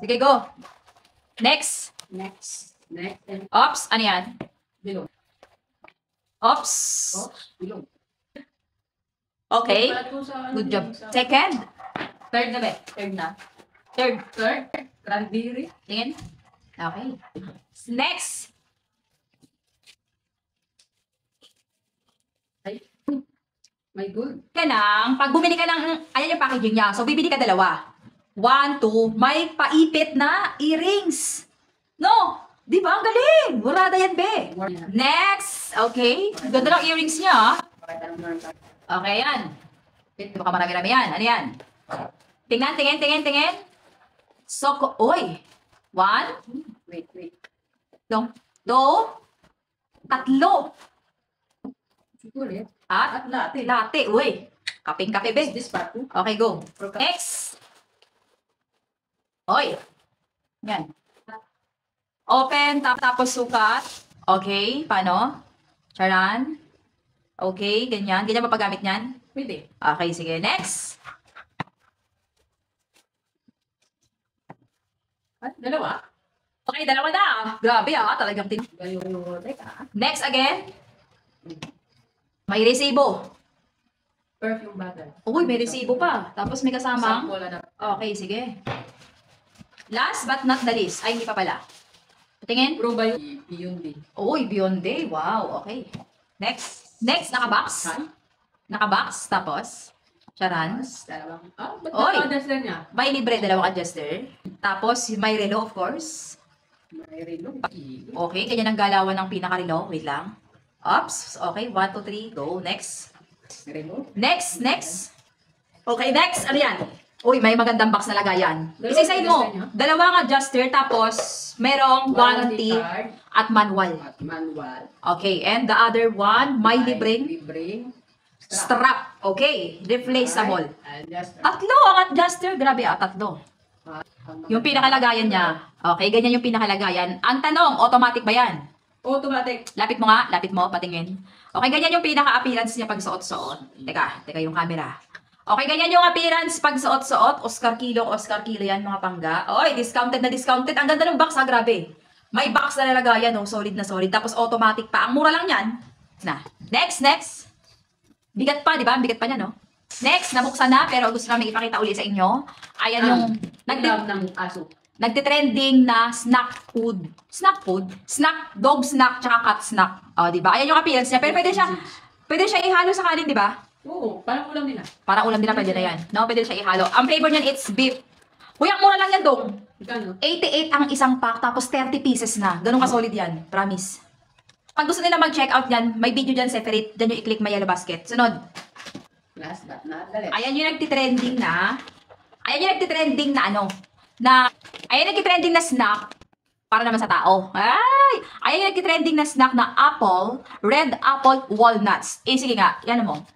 Sige, go. Next. Next. Ops, ano yan? Bilog. Ops. Bilog. Okay. Para po sa, Good job. Second. Third na ba? Third na. Third. Cranberry. Tingin. Okay. Next. Ay. My good. Ka nang, pag bumili ka ng, ayan yung packaging niya. So, bibili ka dalawa. 1, 2, may paipit na earrings. No! Di ba? Ang galing! Murada yan, be. Next. Okay. Ganda ng earrings niya. Okay, yan. Baka marami-rami yan. Ano yan? Tingnan, tingin. So, oy. 1, Wait. 2, 3. Siguro At latte. latte. Uy. Kaping-kape, be. This part too. Okay, go. Next. Oy. Yan. Open, tapos sukat. Okay, paano? Charan. Okay, ganyan. Ganyan ba paggamit niyan? Pwede. Okay, sige. Next. Dalawa. Okay, dalawa na. Grabe talagang Teka. Next again. May resibo. Perfume bottle. Uy, may resibo pa. Tapos may kasamang. Sample na. Okay, sige. Last but not the least. Ay, hindi pa pala. Tingin. Probiotic. Uy, Beyond Day. Wow, okay. Next. Next, nakabox. Nakabox. Tapos, charan. Dalawang. Ba't Oy. naka-adjust niya? May libre, dalawang adjuster. Tapos, may relo, of course. May relo. Okay, ganyan ang galawan ng pinaka-relo. Wait lang. Ops. Okay, 1, 2, 3. Go. Next. Relo. Next. Okay, next. Ano yan? Uy, may magandang box na lagayan. Dalawang Isa-side mo. adjuster niya? Dalawang adjuster, tapos merong warranty card at manual. at manual. Okay, and the other one, may libreng Libreng strap. Okay, replaceable. Adjust. Tatlo ang adjuster. Grabe tatlo. Yung pinakalagayan niya. Okay, ganyan yung pinakalagayan. Ang tanong, automatic ba yan? Automatic. Lapit mo nga, lapit mo, patingin. Okay, ganyan yung pinaka-appearance niya pag suot-suot. Teka yung camera. Okay, ganyan yung appearance pag suot-suot. Oscar Kilo yan mga pangga. Oy, discounted na discounted. Ang ganda ng box grabe. May box na nalagayan, solid na solid. Tapos automatic pa. Ang mura lang yan. Next. Bigat pa, di ba? Bigat pa niya, no? Next, nabuksan na, pero gusto namin ipakita ulit sa inyo. Ayan yung Nagdam ng aso. nagtitrending na snack food. Dog snack, tsaka cat snack. O, di ba? Ayan yung appearance niya. Pero pwede siya ihalo sa kanin, di ba? Oo, parang ulam nila. Para ulam din na pwede na yan. No, pwede siya ihalo. Ang flavor niyan, it's beef. Uy, ang mura lang yan, dong. Magkano? 88 ang isang pack, tapos 30 pieces na. Ganun ka-solid yan. Promise. Pag gusto nila mag-check out yan, may video dyan separate. Dyan yung i-click may yellow basket. Sunod. Last but not the least. Ayan yung nagtitrending na ayan yung nagtitrending na snack para naman sa tao. Ayan yung nagtitrending na snack na red apple walnuts. Sige nga, yan mo.